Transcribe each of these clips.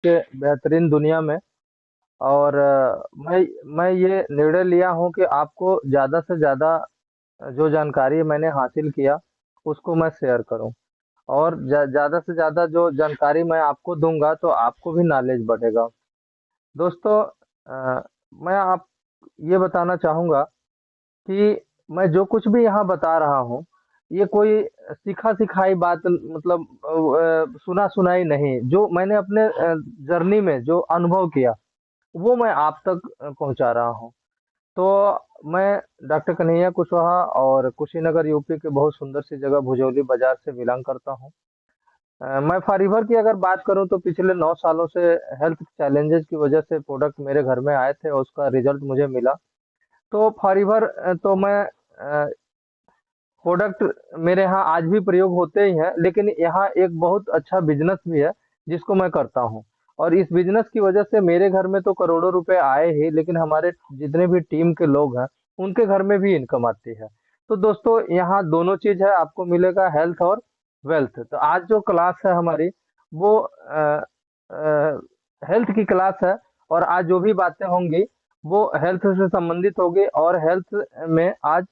के बेहतरीन दुनिया में। और मैं ये निर्णय लिया हूँ कि आपको ज़्यादा से ज़्यादा जो जानकारी मैंने हासिल किया उसको मैं शेयर करूँ। और ज़्यादा से ज़्यादा जो जानकारी मैं आपको दूंगा तो आपको भी नॉलेज बढ़ेगा। दोस्तों, मैं आप ये बताना चाहूँगा कि मैं जो कुछ भी यहाँ बता रहा हूँ, ये कोई सिखा सिखाई बात मतलब सुना सुनाई नहीं। जो मैंने अपने जर्नी में जो अनुभव किया वो मैं आप तक पहुँचा रहा हूँ। तो मैं डॉक्टर कन्हैया कुशवाहा और कुशीनगर यूपी के बहुत सुंदर सी जगह भुजौली बाजार से बिलोंग करता हूँ। मैं फारीवर की अगर बात करूं तो पिछले 9 सालों से हेल्थ चैलेंजेस की वजह से प्रोडक्ट मेरे घर में आए थे और उसका रिजल्ट मुझे मिला। तो फारीवर तो मैं प्रोडक्ट मेरे यहाँ आज भी प्रयोग होते ही हैं, लेकिन यहाँ एक बहुत अच्छा बिजनेस भी है जिसको मैं करता हूँ। और इस बिजनेस की वजह से मेरे घर में तो करोड़ों रुपए आए ही, लेकिन हमारे जितने भी टीम के लोग हैं उनके घर में भी इनकम आती है। तो दोस्तों, यहाँ दोनों चीज है, आपको मिलेगा हेल्थ और वेल्थ। तो आज जो क्लास है हमारी वो हेल्थ की क्लास है। और आज जो भी बातें होंगी वो हेल्थ से संबंधित होगी। और हेल्थ में आज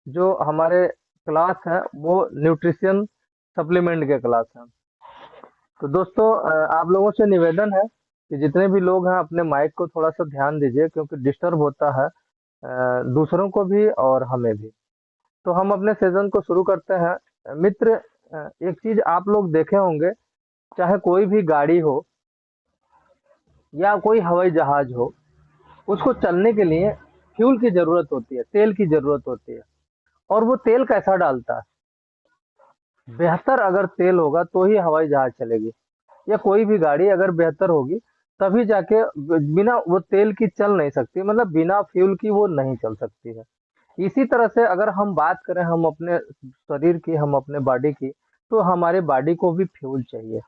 जो हमारे क्लास है वो न्यूट्रिशन सप्लीमेंट के क्लास है। तो दोस्तों, आप लोगों से निवेदन है कि जितने भी लोग हैं अपने माइक को थोड़ा सा ध्यान दीजिए, क्योंकि डिस्टर्ब होता है दूसरों को भी और हमें भी। तो हम अपने सेशन को शुरू करते हैं। मित्र, एक चीज आप लोग देखे होंगे, चाहे कोई भी गाड़ी हो या कोई हवाई जहाज हो, उसको चलने के लिए फ्यूल की जरूरत होती है, तेल की जरूरत होती है। और वो तेल कैसा डालता है? बेहतर अगर तेल होगा तो ही हवाई जहाज चलेगी, या कोई भी गाड़ी अगर बेहतर होगी तभी जाके। बिना वो तेल की चल नहीं सकती, मतलब बिना फ्यूल की वो नहीं चल सकती है। इसी तरह से अगर हम बात करें हम अपने शरीर की, हम अपने बॉडी की, तो हमारे बॉडी को भी फ्यूल चाहिए।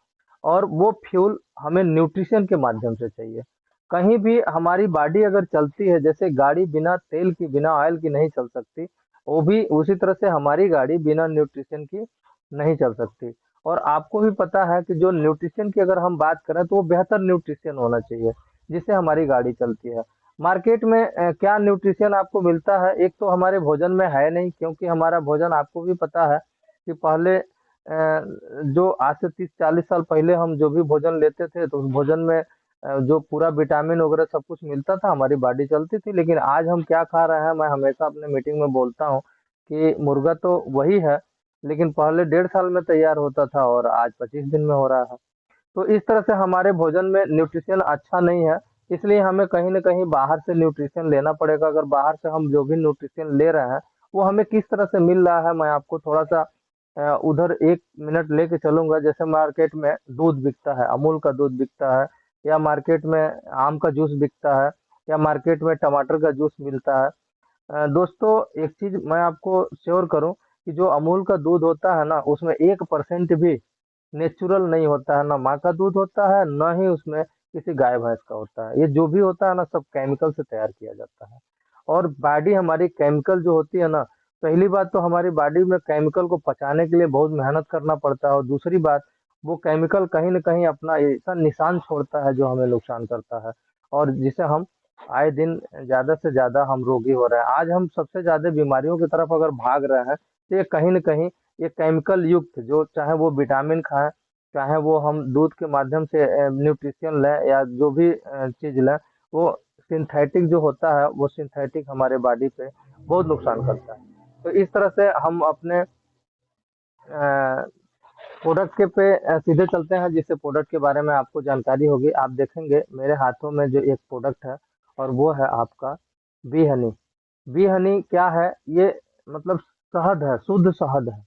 और वो फ्यूल हमें न्यूट्रिशन के माध्यम से चाहिए। कहीं भी हमारी बॉडी अगर चलती है, जैसे गाड़ी बिना तेल की, बिना ऑयल की नहीं चल सकती, वो भी उसी तरह से हमारी गाड़ी बिना न्यूट्रिशन की नहीं चल सकती। और आपको भी पता है कि जो न्यूट्रिशन की अगर हम बात करें तो वो बेहतर न्यूट्रिशन होना चाहिए जिससे हमारी गाड़ी चलती है। मार्केट में क्या न्यूट्रिशन आपको मिलता है? एक तो हमारे भोजन में है नहीं, क्योंकि हमारा भोजन आपको भी पता है कि पहले जो आज से 30-40 साल पहले हम जो भी भोजन लेते थे तो उस भोजन में जो पूरा विटामिन वगैरह सब कुछ मिलता था, हमारी बॉडी चलती थी। लेकिन आज हम क्या खा रहे हैं? मैं हमेशा अपने मीटिंग में बोलता हूँ कि मुर्गा तो वही है, लेकिन पहले 1.5 साल में तैयार होता था और आज 25 दिन में हो रहा है। तो इस तरह से हमारे भोजन में न्यूट्रिशन अच्छा नहीं है। इसलिए हमें कहीं ना कहीं बाहर से न्यूट्रिशन लेना पड़ेगा। अगर बाहर से हम जो भी न्यूट्रिशन ले रहे हैं वो हमें किस तरह से मिल रहा है, मैं आपको थोड़ा सा उधर 1 मिनट लेके चलूंगा। जैसे मार्केट में दूध बिकता है, अमूल का दूध बिकता है, या मार्केट में आम का जूस बिकता है, या मार्केट में टमाटर का जूस मिलता है। दोस्तों, एक चीज मैं आपको श्योर करूं कि जो अमूल का दूध होता है ना, उसमें 1% भी नेचुरल नहीं होता है। ना माँ का दूध होता है, ना ही उसमें किसी गाय भैंस का होता है। ये जो भी होता है ना, सब केमिकल से तैयार किया जाता है। और बॉडी हमारी केमिकल जो होती है ना, पहली बात तो हमारी बॉडी में केमिकल को पचाने के लिए बहुत मेहनत करना पड़ता है। और दूसरी बात, वो केमिकल कहीं ना कहीं अपना ऐसा निशान छोड़ता है जो हमें नुकसान करता है, और जिसे हम आए दिन ज्यादा से ज्यादा हम रोगी हो रहे हैं। आज हम सबसे ज्यादा बीमारियों की तरफ अगर भाग रहे हैं तो ये कहीं ना कहीं ये केमिकल युक्त, जो चाहे वो विटामिन खाएं, चाहे वो हम दूध के माध्यम से न्यूट्रिशन लें, या जो भी चीज लें, वो सिंथेटिक जो होता है वो सिंथेटिक हमारे बॉडी पे बहुत नुकसान करता है। तो इस तरह से हम अपने प्रोडक्ट के पे सीधे चलते हैं, जिससे प्रोडक्ट के बारे में आपको जानकारी होगी। आप देखेंगे मेरे हाथों में जो एक प्रोडक्ट है, और वो है आपका बी हनी। बी हनी क्या है? ये मतलब शहद है, शुद्ध शहद है।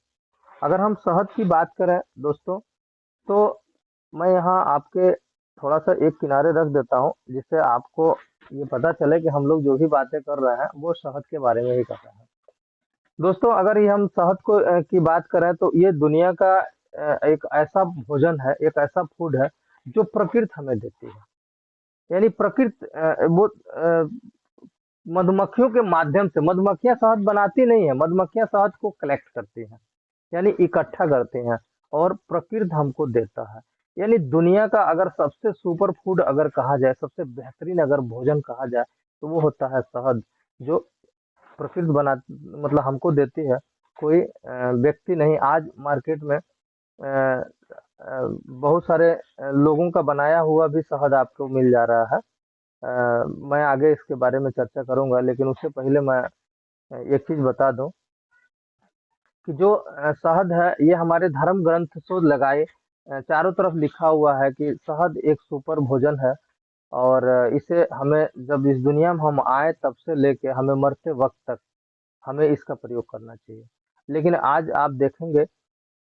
अगर हम शहद की बात करें दोस्तों, तो मैं यहाँ आपके थोड़ा सा एक किनारे रख देता हूँ, जिससे आपको ये पता चले कि हम लोग जो भी बातें कर रहे हैं वो शहद के बारे में ही कर रहे हैं। दोस्तों, अगर ये हम शहद को की बात करें तो ये दुनिया का एक ऐसा भोजन है, एक ऐसा फूड है जो प्रकृति हमें देती है। यानी प्रकृति वो मधुमक्खियों के माध्यम से, मधुमक्खियां शहद बनाती नहीं है, मधुमक्खियां शहद को कलेक्ट करती हैं, यानी इकट्ठा करते हैं, और प्रकृति हमको देता है। यानी दुनिया का अगर सबसे सुपर फूड अगर कहा जाए, सबसे बेहतरीन अगर भोजन कहा जाए, तो वो होता है शहद, जो प्रसिद्ध बना मतलब हमको देती है। कोई व्यक्ति नहीं आज मार्केट में बहुत सारे लोगों का बनाया हुआ भी शहद आपको मिल जा रहा है। मैं आगे इसके बारे में चर्चा करूंगा, लेकिन उससे पहले मैं एक चीज बता दूं कि जो शहद है, ये हमारे धर्म ग्रंथ शोध लगाए चारों तरफ लिखा हुआ है कि शहद एक सुपर भोजन है। और इसे हमें जब इस दुनिया में हम आए तब से लेके हमें मरते वक्त तक हमें इसका प्रयोग करना चाहिए। लेकिन आज आप देखेंगे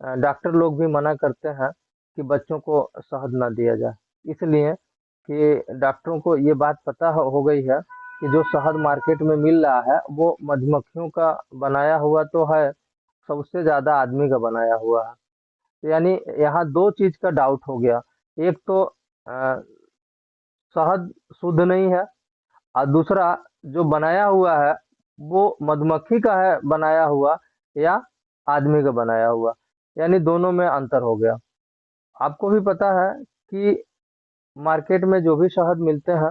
डॉक्टर लोग भी मना करते हैं कि बच्चों को शहद ना दिया जाए, इसलिए कि डॉक्टरों को ये बात पता हो गई है कि जो शहद मार्केट में मिल रहा है वो मधुमक्खियों का बनाया हुआ तो है, सबसे ज्यादा आदमी का बनाया हुआ है। तो यानी यहाँ दो चीज का डाउट हो गया। एक तो अ, शहद शुद्ध नहीं है, और दूसरा जो बनाया हुआ है वो मधुमक्खी का है बनाया हुआ या आदमी का बनाया हुआ, यानी दोनों में अंतर हो गया। आपको भी पता है कि मार्केट में जो भी शहद मिलते हैं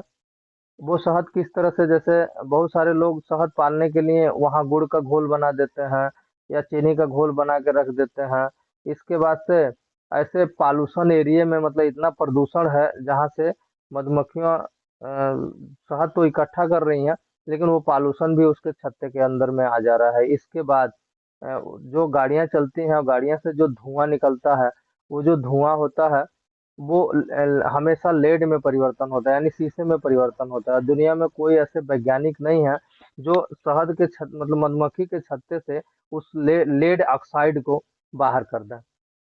वो शहद किस तरह से, जैसे बहुत सारे लोग शहद पालने के लिए वहाँ गुड़ का घोल बना देते हैं या चीनी का घोल बना के रख देते हैं। इसके बाद से ऐसे पालूशन एरिया में मतलब इतना प्रदूषण है जहाँ से मधुमक्खियाँ शहद तो इकट्ठा कर रही हैं, लेकिन वो पालूशन भी उसके छत्ते के अंदर में आ जा रहा है। इसके बाद जो गाड़ियाँ चलती हैं और गाड़ियाँ से जो धुआं निकलता है, वो जो धुआं होता है वो हमेशा लेड में परिवर्तन होता है, यानी शीशे में परिवर्तन होता है। दुनिया में कोई ऐसे वैज्ञानिक नहीं है जो शहद के छत मतलब मधुमक्खी के छत्ते से उस लेड ऑक्साइड को बाहर कर दें।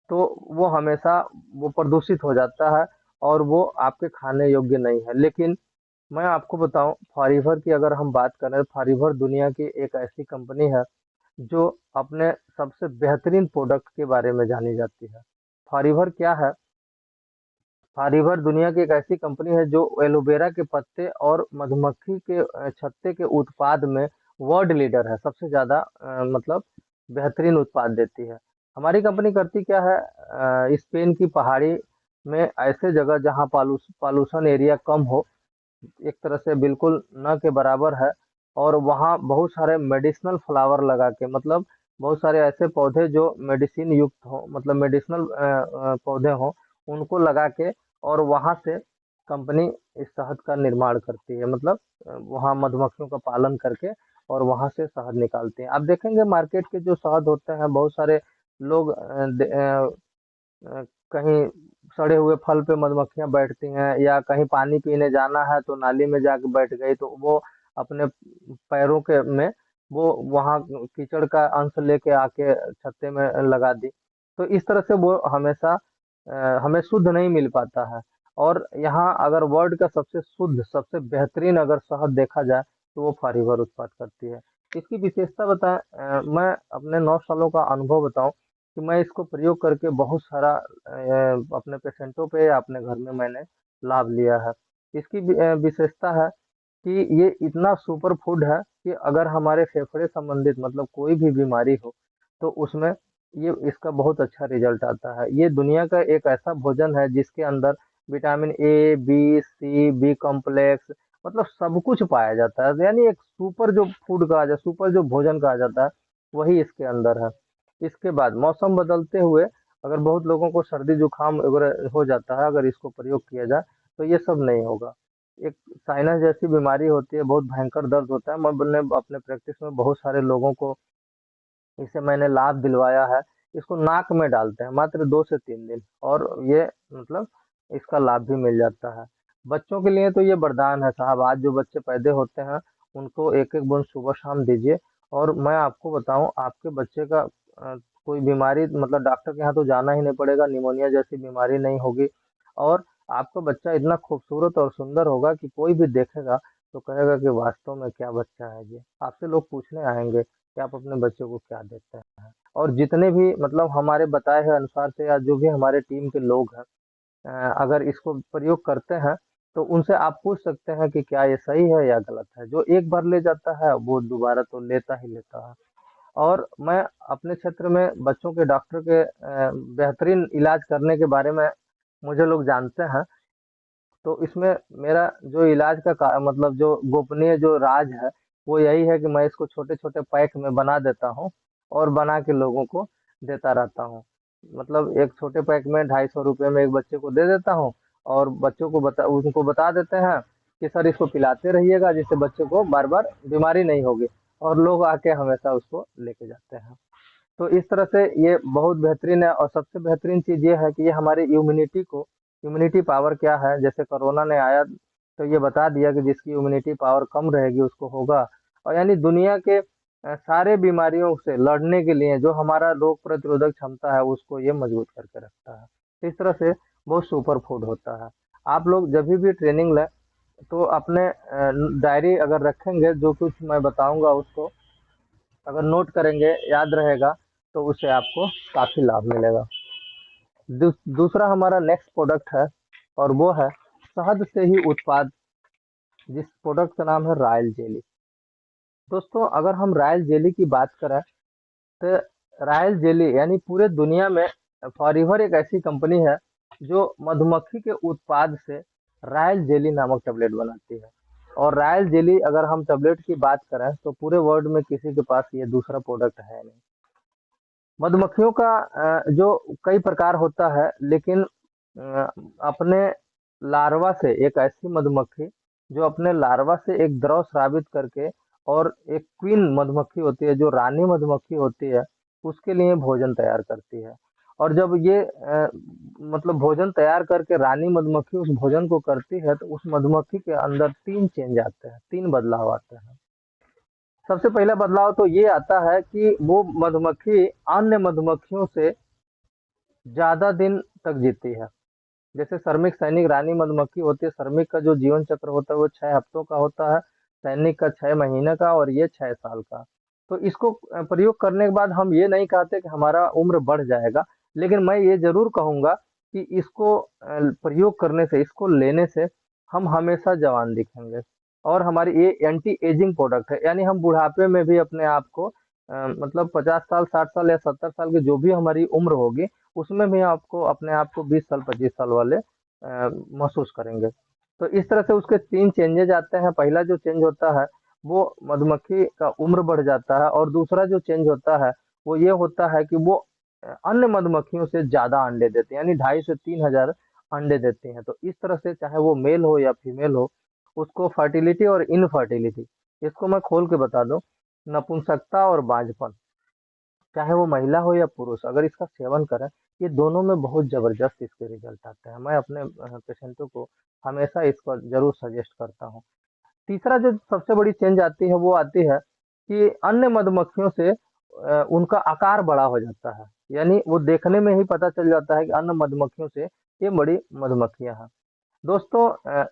तो वो हमेशा वो प्रदूषित हो जाता है और वो आपके खाने योग्य नहीं है। लेकिन मैं आपको बताऊं, फॉरीवर की अगर हम बात करें, फॉरीवर दुनिया की एक ऐसी कंपनी है जो अपने सबसे बेहतरीन प्रोडक्ट के बारे में जानी जाती है। फॉरीवर क्या है? फॉरीवर दुनिया की एक ऐसी कंपनी है जो एलोवेरा के पत्ते और मधुमक्खी के छत्ते के उत्पाद में वर्ल्ड लीडर है, सबसे ज्यादा मतलब बेहतरीन उत्पाद देती है। हमारी कंपनी करती क्या है, स्पेन की पहाड़ी में ऐसे जगह जहाँ पालूशन एरिया कम हो, एक तरह से बिल्कुल न के बराबर है, और वहाँ बहुत सारे मेडिसिनल फ्लावर लगा के, मतलब बहुत सारे ऐसे पौधे जो मेडिसिन युक्त हो, मतलब मेडिसिनल पौधे हों, उनको लगा के, और वहाँ से कंपनी इस शहद का निर्माण करती है। मतलब वहाँ मधुमक्खियों का पालन करके और वहाँ से शहद निकालते हैं। आप देखेंगे मार्केट के जो शहद होते हैं, बहुत सारे लोग अ, कहीं सड़े हुए फल पे मधुमक्खियां बैठती हैं, या कहीं पानी पीने जाना है तो नाली में जाके बैठ गई, तो वो अपने पैरों के में वो वहाँ कीचड़ का अंश लेके आके छत्ते में लगा दी। तो इस तरह से वो हमेशा हमें शुद्ध नहीं मिल पाता है। और यहाँ अगर वर्ल्ड का सबसे शुद्ध, सबसे बेहतरीन अगर शहद देखा जाए तो वो फॉरीवर उत्पाद करती है। इसकी विशेषता बताएं, मैं अपने 9 सालों का अनुभव बताऊं कि मैं इसको प्रयोग करके बहुत सारा अपने पेशेंटों पे या अपने घर में मैंने लाभ लिया है। इसकी विशेषता है कि ये इतना सुपर फूड है कि अगर हमारे फेफड़े संबंधित मतलब कोई भी बीमारी हो तो उसमें ये इसका बहुत अच्छा रिजल्ट आता है। ये दुनिया का एक ऐसा भोजन है जिसके अंदर vitamin A, B, C, B complex, मतलब सब कुछ पाया जाता है। यानी एक सुपर जो फूड कहा जाए, सुपर जो भोजन कहा जाता है, वही इसके अंदर है। इसके बाद मौसम बदलते हुए अगर बहुत लोगों को सर्दी जुकाम वगैरह हो जाता है, अगर इसको प्रयोग किया जाए तो ये सब नहीं होगा। एक साइनस जैसी बीमारी होती है, बहुत भयंकर दर्द होता है। मैंने अपने प्रैक्टिस में बहुत सारे लोगों को इसे मैंने लाभ दिलवाया है। इसको नाक में डालते हैं मात्र 2 से 3 दिन, और ये मतलब इसका लाभ भी मिल जाता है। बच्चों के लिए तो ये वरदान है साहब। आज जो बच्चे पैदा होते हैं उनको एक एक बूंद सुबह शाम दीजिए, और मैं आपको बताऊं आपके बच्चे का कोई बीमारी मतलब डॉक्टर के यहाँ तो जाना ही नहीं पड़ेगा, निमोनिया जैसी बीमारी नहीं होगी। और आपका बच्चा इतना खूबसूरत और सुंदर होगा कि कोई भी देखेगा तो कहेगा कि वास्तव में क्या बच्चा है ये। आपसे लोग पूछने आएंगे कि आप अपने बच्चे को क्या देते हैं। और जितने भी मतलब हमारे बताए हुए अनुसार से या जो भी हमारे टीम के लोग हैं अगर इसको प्रयोग करते हैं तो उनसे आप पूछ सकते हैं कि क्या ये सही है या गलत है। जो एक बार ले जाता है वो दोबारा तो लेता ही लेता है। और मैं अपने क्षेत्र में बच्चों के डॉक्टर के बेहतरीन इलाज करने के बारे में मुझे लोग जानते हैं। तो इसमें मेरा जो इलाज का मतलब जो गोपनीय जो राज है, वो यही है कि मैं इसको छोटे छोटे पैक में बना देता हूँ और बना के लोगों को देता रहता हूँ। मतलब एक छोटे पैक में 250 रुपये में एक बच्चे को दे देता हूँ, और बच्चों को उनको बता देते हैं कि सर इसको पिलाते रहिएगा, जिससे बच्चे को बार बार बीमारी नहीं होगी। और लोग आके हमेशा उसको लेके जाते हैं। तो इस तरह से ये बहुत बेहतरीन है। और सबसे बेहतरीन चीज़ ये है कि ये हमारी इम्यूनिटी पावर क्या है, जैसे कोरोना ने आया तो ये बता दिया कि जिसकी इम्यूनिटी पावर कम रहेगी उसको होगा। और यानी दुनिया के सारे बीमारियों से लड़ने के लिए जो हमारा रोग प्रतिरोधक क्षमता है उसको ये मजबूत करके रखता है। तो इस तरह से बहुत सुपर फूड होता है। आप लोग जब भी ट्रेनिंग लें तो अपने डायरी अगर रखेंगे, जो कुछ मैं बताऊंगा उसको अगर नोट करेंगे, याद रहेगा, तो उससे आपको काफ़ी लाभ मिलेगा। दूसरा हमारा नेक्स्ट प्रोडक्ट है, और वो है शहद से ही उत्पाद, जिस प्रोडक्ट का नाम है रॉयल जेली। दोस्तों अगर हम रॉयल जेली की बात करें तो रॉयल जेली यानी पूरे दुनिया में फॉरएवर एक ऐसी कंपनी है जो मधुमक्खी के उत्पाद से रॉयल जेली नामक टेबलेट बनाती है। और रॉयल जेली अगर हम टेबलेट की बात करें तो पूरे वर्ल्ड में किसी के पास ये दूसरा प्रोडक्ट है नहीं। मधुमक्खियों का जो कई प्रकार होता है, लेकिन अपने लार्वा से एक ऐसी मधुमक्खी जो अपने लार्वा से एक द्रव स्रावित करके, और एक क्वीन मधुमक्खी होती है जो रानी मधुमक्खी होती है, उसके लिए भोजन तैयार करती है। और जब ये मतलब भोजन तैयार करके रानी मधुमक्खी उस भोजन को करती है तो उस मधुमक्खी के अंदर तीन चेंज आते हैं, तीन बदलाव आते हैं। सबसे पहला बदलाव तो ये आता है कि वो मधुमक्खी अन्य मधुमक्खियों से ज्यादा दिन तक जीती है। जैसे श्रमिक सैनिक रानी मधुमक्खी होती है, श्रमिक का जो जीवन चक्र होता है वो 6 हफ्तों का होता है, सैनिक का 6 महीने का, और ये 6 साल का। तो इसको प्रयोग करने के बाद हम ये नहीं कहते कि हमारा उम्र बढ़ जाएगा, लेकिन मैं ये जरूर कहूंगा कि इसको प्रयोग करने से, इसको लेने से हम हमेशा जवान दिखेंगे। और हमारी ये एंटी एजिंग प्रोडक्ट है, यानी हम बुढ़ापे में भी अपने आप को मतलब 50 साल, 60 साल या 70 साल की जो भी हमारी उम्र होगी, उसमें भी आपको अपने आप को 20 साल, 25 साल वाले महसूस करेंगे। तो इस तरह से उसके तीन चेंजेज आते हैं। पहला जो चेंज होता है वो मधुमक्खी का उम्र बढ़ जाता है, और दूसरा जो चेंज होता है वो ये होता है कि वो अन्य मधुमक्खियों से ज्यादा अंडे देते हैं, यानी 2,500 से 3,000 अंडे देते हैं। तो इस तरह से चाहे वो मेल हो या फीमेल हो, उसको फर्टिलिटी और इनफर्टिलिटी, इसको मैं खोल के बता दूं, नपुंसकता और बांझपन, चाहे वो महिला हो या पुरुष, अगर इसका सेवन करें, ये दोनों में बहुत जबरदस्त इसके रिजल्ट आते हैं। मैं अपने पेशेंटों को हमेशा इसको जरूर सजेस्ट करता हूँ। तीसरा जो सबसे बड़ी चेंज आती है वो आती है कि अन्य मधुमक्खियों से उनका आकार बड़ा हो जाता है। यानी वो देखने में ही पता चल जाता है कि अन्य मधुमक्खियों से ये बड़ी मधुमक्खियां हैं। दोस्तों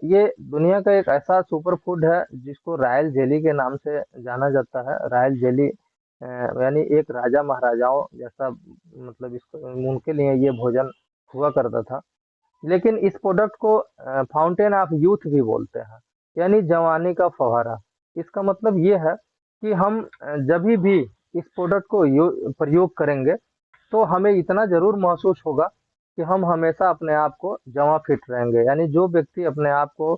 ये दुनिया का एक ऐसा सुपर फूड है जिसको रॉयल जेली के नाम से जाना जाता है। रॉयल जेली यानी एक राजा महाराजाओं जैसा, मतलब इसको उनके लिए ये भोजन हुआ करता था। लेकिन इस प्रोडक्ट को फाउंटेन ऑफ यूथ भी बोलते हैं, यानी जवानी का फव्वारा। इसका मतलब ये है कि हम जब भी इस प्रोडक्ट को प्रयोग करेंगे तो हमें इतना जरूर महसूस होगा कि हम हमेशा अपने आप को जवां फिट रहेंगे। यानी जो व्यक्ति अपने आप को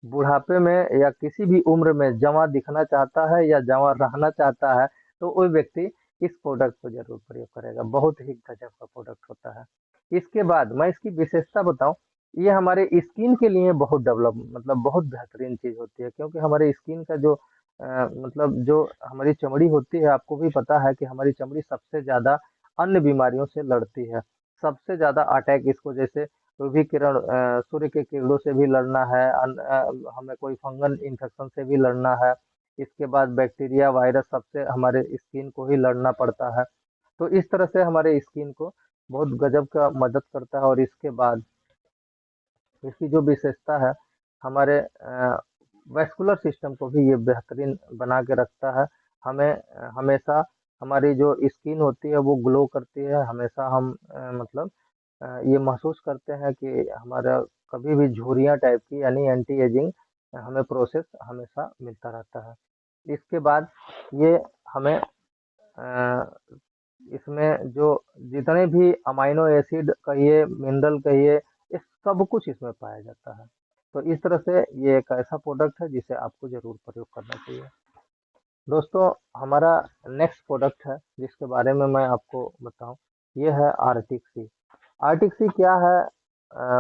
बुढ़ापे में या किसी भी उम्र में जवां दिखना चाहता है या जवां रहना चाहता है, तो वो व्यक्ति इस प्रोडक्ट को जरूर प्रयोग करेगा। बहुत ही गजब का प्रोडक्ट होता है। इसके बाद मैं इसकी विशेषता बताऊं, ये हमारे स्किन के लिए बहुत डेवलप, मतलब बहुत बेहतरीन चीज होती है, क्योंकि हमारे स्किन का जो मतलब जो हमारी चमड़ी होती है, आपको भी पता है कि हमारी चमड़ी सबसे ज्यादा अन्य बीमारियों से लड़ती है। सबसे ज्यादा अटैक इसको, जैसे यूवी किरण, सूर्य के किरणों से भी लड़ना है, हमें कोई फंगल इन्फेक्शन से भी लड़ना है। इसके बाद बैक्टीरिया, वायरस, सबसे हमारे स्किन को ही लड़ना पड़ता है। तो इस तरह से हमारे स्किन को बहुत गजब का मदद करता है। और इसके बाद इसकी जो विशेषता है, हमारे वैस्कुलर सिस्टम को भी ये बेहतरीन बना के रखता है। हमें हमेशा हमारी जो स्किन होती है वो ग्लो करती है। हमेशा हम मतलब ये महसूस करते हैं कि हमारा कभी भी झुर्रियाँ टाइप की, यानी एंटी एजिंग हमें प्रोसेस हमेशा मिलता रहता है। इसके बाद ये हमें इसमें जो जितने भी अमाइनो एसिड कहिए, मिनरल कहिए, ये सब कुछ इसमें पाया जाता है। तो इस तरह से ये एक ऐसा प्रोडक्ट है जिसे आपको जरूर प्रयोग करना चाहिए। दोस्तों, हमारा नेक्स्ट प्रोडक्ट है जिसके बारे में मैं आपको बताऊं, ये है आर्टिक सी। आर्टिक सी क्या है?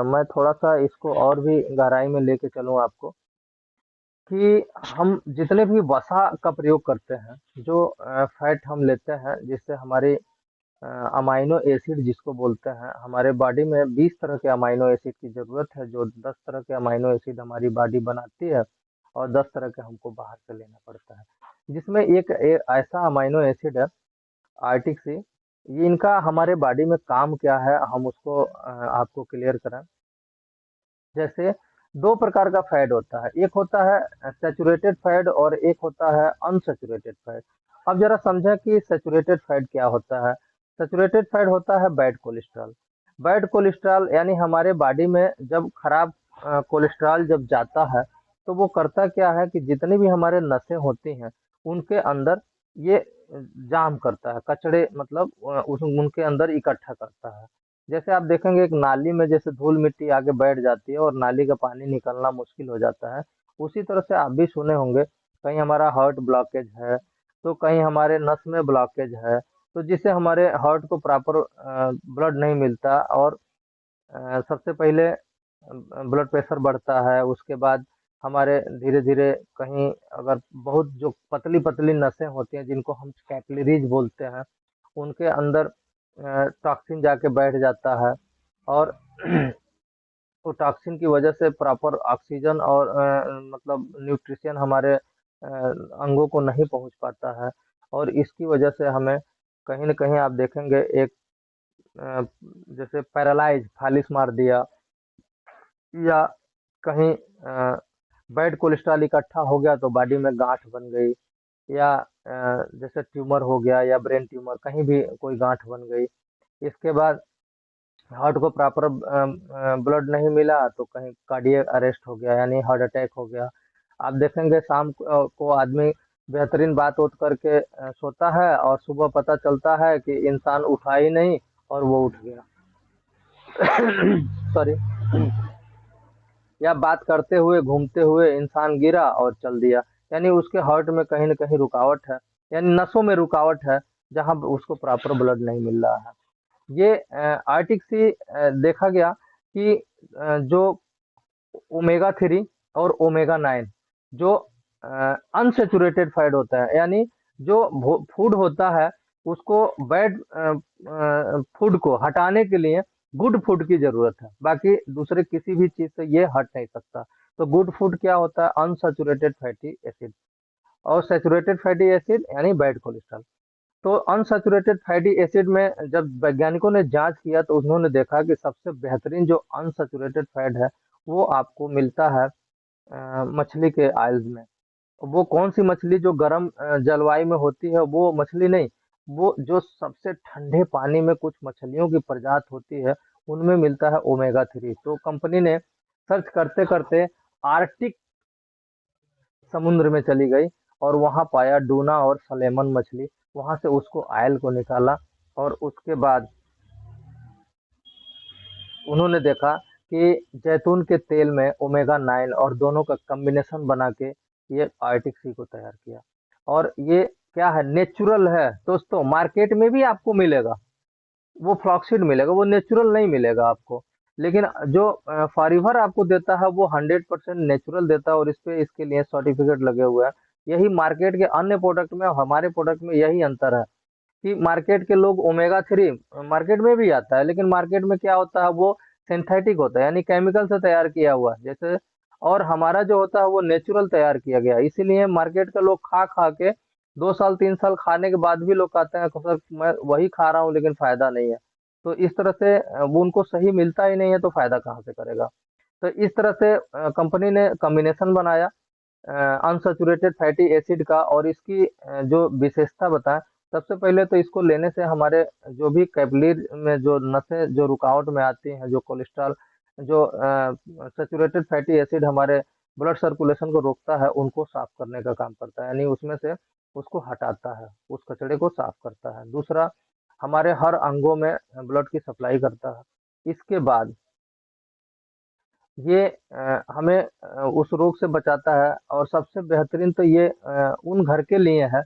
मैं थोड़ा सा इसको और भी गहराई में लेके चलूं आपको, कि हम जितने भी वसा का प्रयोग करते हैं, जो फैट हम लेते हैं जिससे हमारी अमाइनो एसिड जिसको बोलते हैं, हमारे बॉडी में 20 तरह के अमाइनो एसिड की ज़रूरत है, जो 10 तरह के अमाइनो एसिड हमारी बॉडी बनाती है और 10 तरह के हमको बाहर से लेना पड़ता है। जिसमें एक ऐसा अमाइनो एसिड है आर्टिक सी। ये इनका हमारे बॉडी में काम क्या है, हम उसको आपको क्लियर करें। जैसे दो प्रकार का फैट होता है, एक होता है सैचुरेटेड फैट और एक होता है अनसैचुरेटेड फैट। अब जरा समझें कि सैचुरेटेड फैट क्या होता है। सैचुरेटेड फैट होता है बैड कोलेस्ट्रॉल। बैड कोलेस्ट्रॉल यानी हमारे बॉडी में जब खराब कोलेस्ट्रॉल जब जाता है, तो वो करता क्या है कि जितनी भी हमारे नसें होती हैं उनके अंदर ये जाम करता है, कचड़े मतलब उनके अंदर इकट्ठा करता है। जैसे आप देखेंगे एक नाली में जैसे धूल मिट्टी आके बैठ जाती है और नाली का पानी निकलना मुश्किल हो जाता है, उसी तरह से आप भी सुने होंगे कहीं हमारा हार्ट ब्लॉकेज है, तो कहीं हमारे नस में ब्लॉकेज है, तो जिससे हमारे हार्ट को प्रॉपर ब्लड नहीं मिलता और सबसे पहले ब्लड प्रेशर बढ़ता है। उसके बाद हमारे धीरे धीरे कहीं अगर बहुत जो पतली पतली नसें होती हैं जिनको हम कैपिलरीज बोलते हैं, उनके अंदर टॉक्सिन जाके बैठ जाता है और वो टॉक्सिन की वजह से प्रॉपर ऑक्सीजन और मतलब न्यूट्रिशन हमारे अंगों को नहीं पहुंच पाता है। और इसकी वजह से हमें कहीं न कहीं आप देखेंगे एक अ, जैसे पैरालाइज फालिस मार दिया, या कहीं बैड कोलेस्ट्रॉल इकट्ठा हो गया तो बॉडी में गांठ बन गई, या जैसे ट्यूमर हो गया या ब्रेन ट्यूमर, कहीं भी कोई गांठ बन गई। इसके बाद हार्ट को प्रॉपर ब्लड नहीं मिला तो कहीं कार्डियक अरेस्ट हो गया यानी हार्ट अटैक हो गया। आप देखेंगे शाम को आदमी बेहतरीन बात उठ करके सोता है और सुबह पता चलता है कि इंसान उठा ही नहीं और वो उठ गया। सॉरी। या बात करते हुए घूमते हुए इंसान गिरा और चल दिया, यानी उसके हार्ट में कहीं न कहीं रुकावट है, यानी नसों में रुकावट है जहां उसको प्रॉपर ब्लड नहीं मिल रहा है। ये आर्टिक सी देखा गया कि जो ओमेगा 3 और ओमेगा 9 जो अनसेचुरेटेड फैट होता है, यानी जो फूड होता है उसको बैड फूड को हटाने के लिए गुड फूड की जरूरत है, बाकी दूसरे किसी भी चीज से ये हट नहीं सकता। तो गुड फूड क्या होता है? अनसेचुरेटेड फैटी एसिड, और सेचुरेटेड फैटी एसिड यानी बैड कोलेस्ट्रॉल। तो अनसैचुरेटेड फैटी एसिड में जब वैज्ञानिकों ने जांच किया तो उन्होंने देखा कि सबसे बेहतरीन जो अनसैचुरेटेड फैट है वो आपको मिलता है मछली के आयल्स में। वो कौन सी मछली? जो गर्म जलवायु में होती है वो मछली नहीं, वो जो सबसे ठंडे पानी में कुछ मछलियों की प्रजाति होती है उनमें मिलता है ओमेगा 3। तो कंपनी ने सर्च करते करते आर्कटिक समुद्र में चली गई और वहां पाया डूना और सलेमन मछली। वहां से उसको आयल को निकाला और उसके बाद उन्होंने देखा कि जैतून के तेल में ओमेगा 9 और दोनों का कॉम्बिनेशन बना के ये आर्टिक सी को तैयार किया। और ये क्या है? नेचुरल है दोस्तों, मार्केट में भी आपको मिलेगा, वो फ्लॉक्सीड मिलेगा, वो नेचुरल नहीं मिलेगा आपको। लेकिन जो फॉरीवर आपको देता है वो 100% नेचुरल देता है और इस पे इसके लिए सर्टिफिकेट लगे हुए हैं। यही मार्केट के अन्य प्रोडक्ट में और हमारे प्रोडक्ट में यही अंतर है कि मार्केट के लोग ओमेगा 3 मार्केट में भी आता है, लेकिन मार्केट में क्या होता है? वो सिंथेटिक होता है यानी केमिकल से तैयार किया हुआ है जैसे, और हमारा जो होता है वो नेचुरल तैयार किया गया है। इसीलिए मार्केट के लोग खा खा के 2 साल 3 साल खाने के बाद भी लोग कहते हैं कि सर मैं वही खा रहा हूँ लेकिन फायदा नहीं है। तो इस तरह से वो उनको सही मिलता ही नहीं है तो फायदा कहाँ से करेगा? तो इस तरह से कंपनी ने कॉम्बिनेशन बनाया अनसैचुरेटेड फैटी एसिड का, और इसकी जो विशेषता बताएं। सबसे पहले तो इसको लेने से हमारे जो भी कैपिलरी में जो नसें जो रुकावट में आती हैं, जो कोलेस्ट्रॉल, जो सैचुरेटेड फैटी एसिड हमारे ब्लड सर्कुलेशन को रोकता है, उनको साफ करने का काम करता है, यानी उसमें से उसको हटाता है, उस कचड़े को साफ करता है। दूसरा, हमारे हर अंगों में ब्लड की सप्लाई करता है। इसके बाद ये हमें उस रोग से बचाता है। और सबसे बेहतरीन तो ये उन घर के लिए है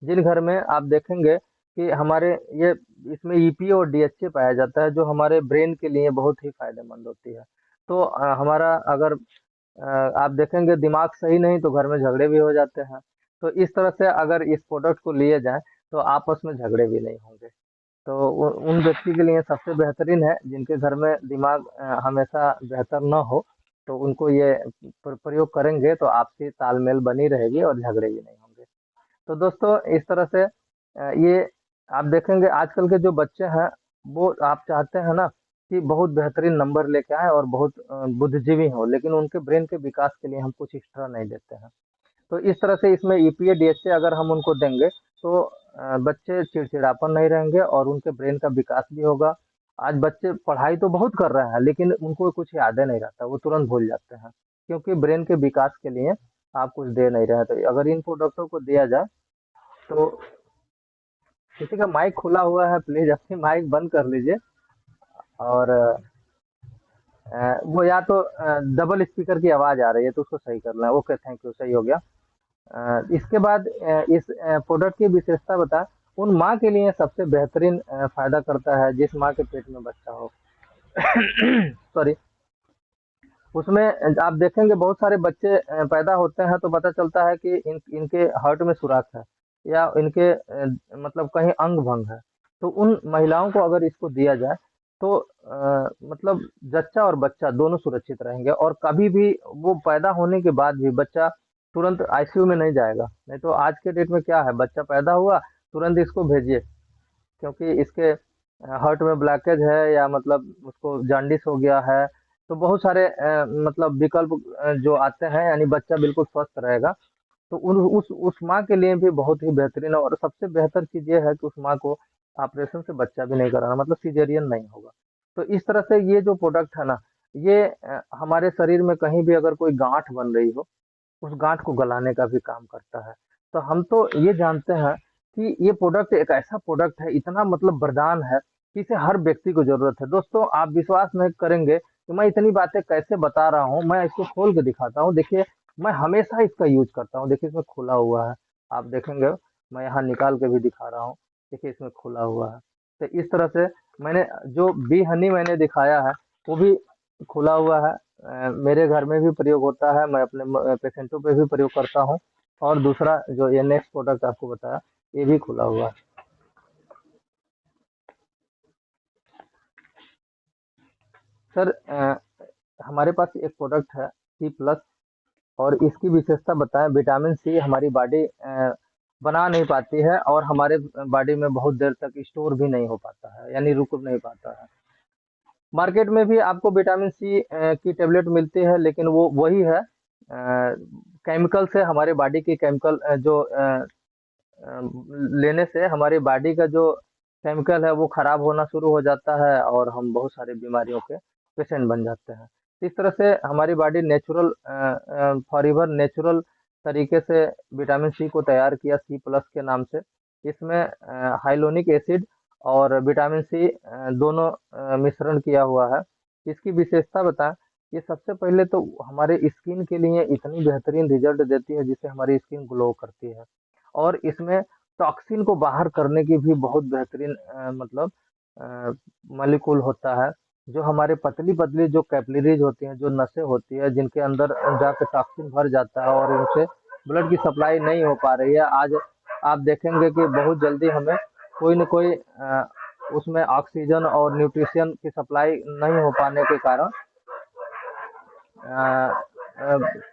जिन घर में आप देखेंगे कि हमारे ये इसमें ईपीए और डीएचए पाया जाता है, जो हमारे ब्रेन के लिए बहुत ही फायदेमंद होती है। तो हमारा अगर आप देखेंगे दिमाग सही नहीं तो घर में झगड़े भी हो जाते हैं। तो इस तरह से अगर इस प्रोडक्ट को लिए जाए तो आपस में झगड़े भी नहीं होंगे। तो उन व्यक्ति के लिए सबसे बेहतरीन है जिनके घर में दिमाग हमेशा बेहतर ना हो, तो उनको ये प्रयोग करेंगे तो आपसी तालमेल बनी रहेगी और झगड़े भी नहीं होंगे। तो दोस्तों इस तरह से ये आप देखेंगे आजकल के जो बच्चे हैं वो आप चाहते हैं ना कि बहुत बेहतरीन नंबर लेके आए और बहुत बुद्धिजीवी हो, लेकिन उनके ब्रेन के विकास के लिए हम कुछ एक्स्ट्रा नहीं देते हैं। तो इस तरह से इसमें ईपीए डीएचए अगर हम उनको देंगे तो बच्चे चिड़चिड़ापन नहीं रहेंगे और उनके ब्रेन का विकास भी होगा। आज बच्चे पढ़ाई तो बहुत कर रहे हैं लेकिन उनको कुछ यादें नहीं रहता, वो तुरंत भूल जाते हैं, क्योंकि ब्रेन के विकास के लिए आप कुछ दे नहीं रहे हैं। तो अगर इन प्रोडक्टों को दिया जाए तो किसी का माइक खुला हुआ है, प्लीज अपनी माइक बंद कर लीजिए। और वो या तो डबल स्पीकर की आवाज आ रही है तो उसको सही कर लें। ओके, थैंक यू, सही हो गया। इसके बाद इस प्रोडक्ट की विशेषता बता। उन माँ के लिए सबसे बेहतरीन फायदा करता है जिस माँ के पेट में बच्चा हो। सॉरी। उसमें आप देखेंगे बहुत सारे बच्चे पैदा होते हैं तो पता चलता है कि इनके हार्ट में सुराख है या इनके मतलब कहीं अंग भंग है। तो उन महिलाओं को अगर इसको दिया जाए तो मतलब जच्चा और बच्चा दोनों सुरक्षित रहेंगे, और कभी भी वो पैदा होने के बाद भी बच्चा तुरंत आईसीयू में नहीं जाएगा। नहीं तो आज के डेट में क्या है, बच्चा पैदा हुआ तुरंत इसको भेजिए, क्योंकि इसके हार्ट में ब्लॉकेज है या मतलब उसको जॉन्डिस हो गया है। तो बहुत सारे मतलब विकल्प जो आते हैं, यानी बच्चा बिल्कुल स्वस्थ रहेगा। तो उस माँ के लिए भी बहुत ही बेहतरीन है। और सबसे बेहतर चीज़ ये है कि उस माँ को ऑपरेशन से बच्चा भी नहीं कराना, मतलब सीजेरियन नहीं होगा। तो इस तरह से ये जो प्रोडक्ट है ना, ये हमारे शरीर में कहीं भी अगर कोई गांठ बन रही हो उस गांठ को गलाने का भी काम करता है। तो हम तो ये जानते हैं कि ये प्रोडक्ट एक ऐसा प्रोडक्ट है, इतना मतलब वरदान है कि इसे हर व्यक्ति को जरूरत है। दोस्तों आप विश्वास नहीं करेंगे कि मैं इतनी बातें कैसे बता रहा हूँ। मैं इसको खोल के दिखाता हूँ, देखिए। मैं हमेशा इसका यूज करता हूँ, देखिए इसमें खुला हुआ है। आप देखेंगे मैं यहाँ निकाल के भी दिखा रहा हूँ, देखिए इसमें खुला हुआ है। तो इस तरह से मैंने जो बी हनी मैंने दिखाया है वो भी खुला हुआ है। मेरे घर में भी प्रयोग होता है, मैं अपने पेशेंटों पे भी प्रयोग करता हूँ। और दूसरा जो ये नेक्स्ट प्रोडक्ट आपको बताया ये भी खुला हुआ है। सर हमारे पास एक प्रोडक्ट है सी प्लस, और इसकी विशेषता बताएं। विटामिन सी हमारी बॉडी बना नहीं पाती है और हमारे बॉडी में बहुत देर तक स्टोर भी नहीं हो पाता है, यानी रुक नहीं पाता है। मार्केट में भी आपको विटामिन सी की टेबलेट मिलती है, लेकिन वो वही है केमिकल से हमारे बॉडी की केमिकल लेने से हमारी बॉडी का जो केमिकल है वो खराब होना शुरू हो जाता है और हम बहुत सारी बीमारियों के पेशेंट बन जाते हैं। इस तरह से हमारी बॉडी नेचुरल फॉरएवर नेचुरल तरीके से विटामिन सी को तैयार किया सी प्लस के नाम से। इसमें हाइलोनिक एसिड और विटामिन सी दोनों मिश्रण किया हुआ है। इसकी विशेषता बताएं। ये सबसे पहले तो हमारे स्किन के लिए इतनी बेहतरीन रिजल्ट देती है जिससे हमारी स्किन ग्लो करती है। और इसमें टॉक्सिन को बाहर करने की भी बहुत बेहतरीन मतलब मॉलिक्यूल होता है, जो हमारे पतली पतली जो कैपिलरीज होती हैं, जो नसें होती है जिनके अंदर जाके टॉक्सिन भर जाता है और उनसे ब्लड की सप्लाई नहीं हो पा रही है। आज आप देखेंगे कि बहुत जल्दी हमें कोई न कोई उसमें ऑक्सीजन और न्यूट्रिशन की सप्लाई नहीं हो पाने के कारण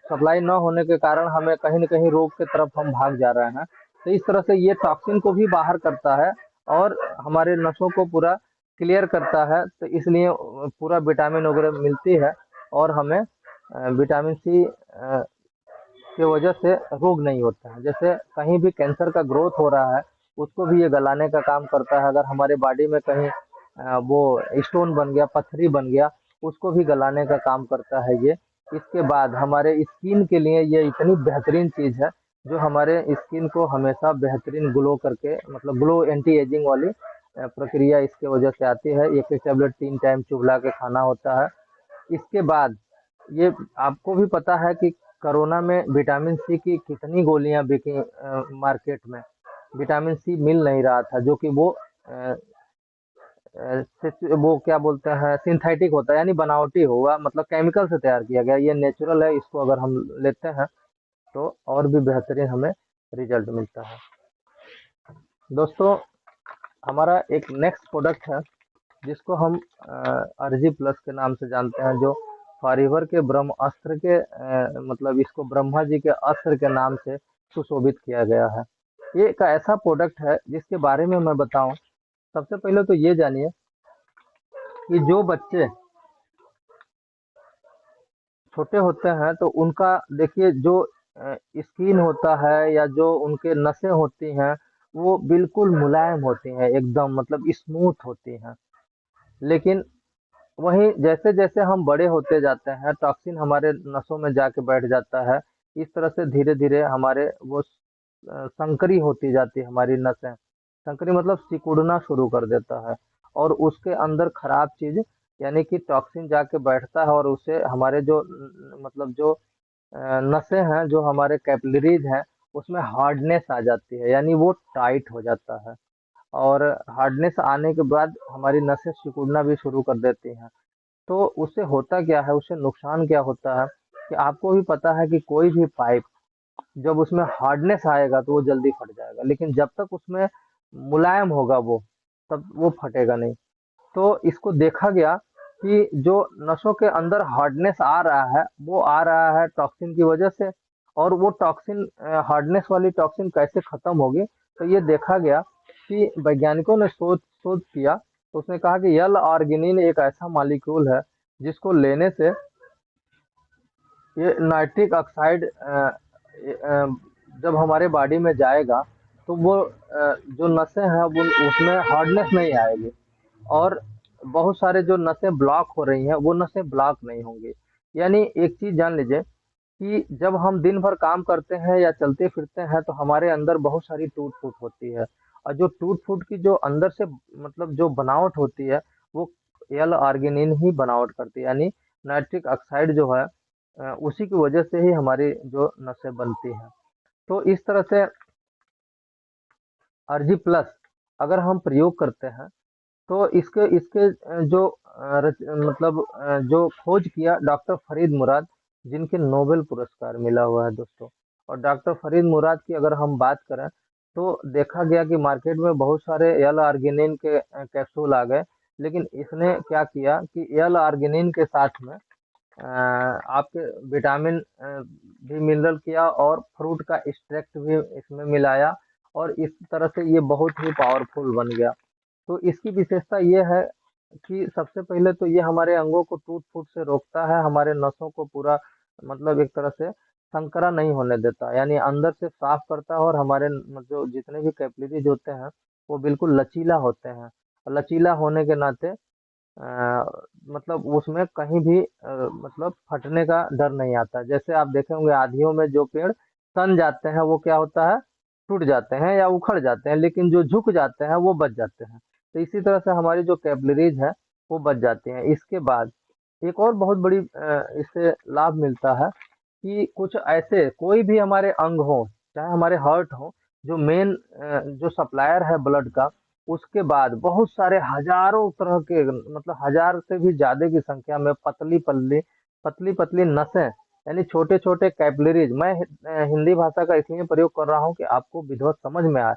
सप्लाई न होने के कारण हमें कहीं न कहीं रोग की तरफ हम भाग जा रहे हैं। तो इस तरह से ये टॉक्सिन को भी बाहर करता है और हमारे नसों को पूरा क्लियर करता है। तो इसलिए पूरा विटामिन वगैरह मिलती है और हमें विटामिन सी की वजह से रोग नहीं होता है। जैसे कहीं भी कैंसर का ग्रोथ हो रहा है उसको भी ये गलाने का काम करता है। अगर हमारे बॉडी में कहीं वो स्टोन बन गया, पत्थरी बन गया, उसको भी गलाने का काम करता है ये। इसके बाद हमारे स्किन के लिए ये इतनी बेहतरीन चीज़ है जो हमारे स्किन को हमेशा बेहतरीन ग्लो करके, मतलब ग्लो एंटी एजिंग वाली प्रक्रिया इसके वजह से आती है। एक एक टेबलेट 3 टाइम चुगला के खाना होता है। इसके बाद ये आपको भी पता है कि कोरोना में विटामिन सी की कितनी गोलियां बिकी मार्केट में। विटामिन सी मिल नहीं रहा था, जो कि वो वो क्या बोलते हैं, सिंथेटिक होता है, यानी बनावटी हुआ, मतलब केमिकल से तैयार किया गया। ये नेचुरल है, इसको अगर हम लेते हैं तो और भी बेहतरीन हमें रिजल्ट मिलता है। दोस्तों, हमारा एक नेक्स्ट प्रोडक्ट है जिसको हम अर्जी प्लस के नाम से जानते हैं, जो फॉरएवर के ब्रह्मास्त्र के मतलब इसको ब्रह्मा जी के अस्त्र के नाम से सुशोभित किया गया है। ये एक ऐसा प्रोडक्ट है जिसके बारे में मैं बताऊं, सबसे पहले तो ये जानिए कि जो बच्चे छोटे होते हैं तो उनका देखिए जो स्किन होता है या जो उनके नसें होती हैं, वो बिल्कुल मुलायम होती हैं, एकदम मतलब स्मूथ होती हैं। लेकिन वहीं जैसे जैसे हम बड़े होते जाते हैं, टॉक्सिन हमारे नसों में जाके बैठ जाता है। इस तरह से धीरे धीरे हमारे वो संकरी होती जाती है हमारी नसें। संकरी मतलब सिकुड़ना शुरू कर देता है, और उसके अंदर खराब चीज यानी कि टॉक्सिन जाके बैठता है, और उसे हमारे जो मतलब जो नसें हैं, जो हमारे कैपिलरीज हैं, उसमें हार्डनेस आ जाती है, यानी वो टाइट हो जाता है। और हार्डनेस आने के बाद हमारी नसें सिकुड़ना भी शुरू कर देती हैं। तो उससे होता क्या है, उससे नुकसान क्या होता है कि आपको भी पता है कि कोई भी पाइप जब उसमें हार्डनेस आएगा तो वो जल्दी फट जाएगा, लेकिन जब तक उसमें मुलायम होगा वो, तब वो फटेगा नहीं। तो इसको देखा गया कि जो नसों के अंदर हार्डनेस आ रहा है, वो आ रहा है टॉक्सिन की वजह से। और वो टॉक्सिन, हार्डनेस वाली टॉक्सिन कैसे खत्म होगी, तो ये देखा गया कि वैज्ञानिकों ने शोध शोध किया। तो उसने कहा कि यल आर्गिनिन एक ऐसा मॉलिक्यूल है जिसको लेने से ये नाइट्रिक ऑक्साइड जब हमारे बॉडी में जाएगा तो वो जो नसें हैं वो उसमें हार्डनेस नहीं आएगी, और बहुत सारे जो नसें ब्लॉक हो रही हैं वो नसें ब्लॉक नहीं होंगी। यानी एक चीज जान लीजिए कि जब हम दिन भर काम करते हैं या चलते फिरते हैं तो हमारे अंदर बहुत सारी टूट फूट होती है, और जो टूट फूट की जो अंदर से मतलब जो बनावट होती है, वो एल आर्गिनिन ही बनावट करती है, यानी नाइट्रिक ऑक्साइड जो है उसी की वजह से ही हमारी जो नसें बनती हैं। तो इस तरह से आरजी प्लस अगर हम प्रयोग करते हैं तो इसके इसके जो मतलब जो खोज किया डॉक्टर फरीद मुराद, जिनके नोबेल पुरस्कार मिला हुआ है दोस्तों। और डॉक्टर फरीद मुराद की अगर हम बात करें तो देखा गया कि मार्केट में बहुत सारे एल आर्गिनिन के कैप्सूल आ गए, लेकिन इसने क्या किया कि एल आर्गिनिन के साथ में आपके विटामिन भी मिनरल किया, और फ्रूट का एक्सट्रैक्ट भी इसमें मिलाया, और इस तरह से ये बहुत ही पावरफुल बन गया। तो इसकी विशेषता ये है कि सबसे पहले तो ये हमारे अंगों को टूट फूट से रोकता है, हमारे नसों को पूरा मतलब एक तरह से संकरा नहीं होने देता, यानी अंदर से साफ करता है, और हमारे जो जितने भी कैपिलरीज होते हैं वो बिल्कुल लचीला होते हैं। और लचीला होने के नाते मतलब उसमें कहीं भी मतलब फटने का डर नहीं आता। जैसे आप देखे होंगे आंधियों में जो पेड़ सन जाते हैं वो क्या होता है, टूट जाते हैं या उखड़ जाते हैं, लेकिन जो झुक जाते हैं वो बच जाते हैं। तो इसी तरह से हमारी जो कैपिलरीज है वो बच जाती हैं। इसके बाद एक और बहुत बड़ी इससे लाभ मिलता है कि कुछ ऐसे कोई भी हमारे अंग हो, चाहे हमारे हार्ट हो, जो मेन जो सप्लायर है ब्लड का, उसके बाद बहुत सारे हजारों तरह के मतलब हजार से भी ज्यादा की संख्या में पतली पतली नसें, यानी छोटे छोटे कैपिलरीज। मैं हिंदी भाषा का इसलिए प्रयोग कर रहा हूँ कि आपको विधिवत समझ में आए।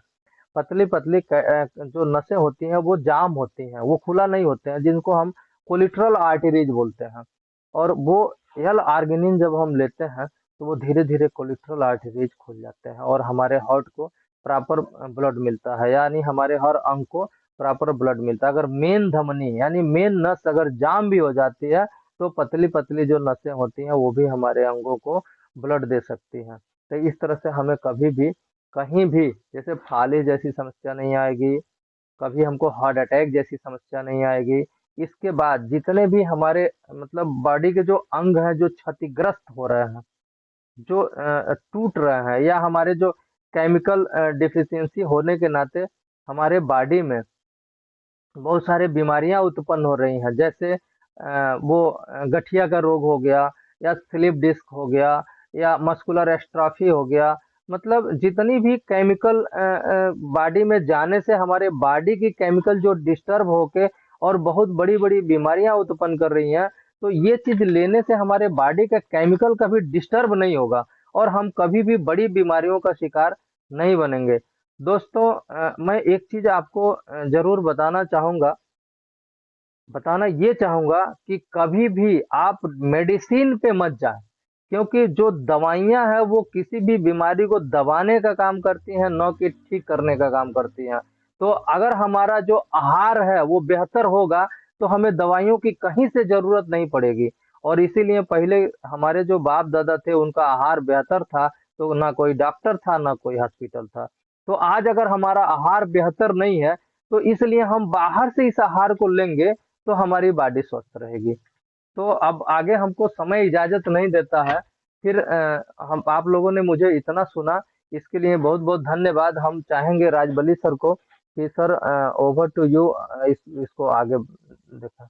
पतली पतली जो नसें होती हैं वो जाम होती हैं, वो खुला नहीं होते हैं, जिनको हम कोलिट्रल आर्टरीज बोलते हैं। और वो एल आर्गिनिन जब हम लेते हैं तो वो धीरे धीरे कोलिट्रल आर्टरीज खुल जाते हैं, और हमारे हार्ट को प्रॉपर ब्लड मिलता है, यानी हमारे हर अंग को प्रॉपर ब्लड मिलता है। अगर मेन धमनी यानी मेन नस अगर जाम भी हो जाती है तो पतली पतली जो नसें होती हैं वो भी हमारे अंगों को ब्लड दे सकती हैं। तो इस तरह से हमें कभी भी कहीं भी जैसे फाली जैसी समस्या नहीं आएगी, कभी हमको हार्ट अटैक जैसी समस्या नहीं आएगी। इसके बाद जितने भी हमारे मतलब बॉडी के जो अंग हैं जो क्षतिग्रस्त हो रहे हैं, जो टूट रहे हैं, या हमारे जो केमिकल डिफिशियंसी होने के नाते हमारे बॉडी में बहुत सारे बीमारियां उत्पन्न हो रही हैं, जैसे वो गठिया का रोग हो गया, या स्लिप डिस्क हो गया या मस्कुलर एस्ट्राफी हो गया, मतलब जितनी भी केमिकल बॉडी में जाने से हमारे बॉडी की केमिकल जो डिस्टर्ब होके और बहुत बड़ी बड़ी बीमारियां उत्पन्न कर रही हैं, तो ये चीज लेने से हमारे बॉडी का केमिकल कभी डिस्टर्ब नहीं होगा और हम कभी भी बड़ी बीमारियों का शिकार नहीं बनेंगे। दोस्तों, मैं एक चीज आपको जरूर बताना ये चाहूंगा कि कभी भी आप मेडिसिन पे मत जाएं, क्योंकि जो दवाइयां हैं वो किसी भी बीमारी को दबाने का काम करती हैं, न कि ठीक करने का काम करती हैं। तो अगर हमारा जो आहार है वो बेहतर होगा तो हमें दवाइयों की कहीं से जरूरत नहीं पड़ेगी। और इसीलिए पहले हमारे जो बाप दादा थे उनका आहार बेहतर था, तो ना कोई डॉक्टर था ना कोई हॉस्पिटल था। तो आज अगर हमारा आहार बेहतर नहीं है, तो इसलिए हम बाहर से इस आहार को लेंगे तो हमारी बॉडी स्वस्थ रहेगी। तो अब आगे हमको समय इजाजत नहीं देता है। फिर हम आप लोगों ने मुझे इतना सुना, इसके लिए बहुत बहुत धन्यवाद। हम चाहेंगे राजबली सर को कि सर, ओवर टू यू, इसको आगे देखा।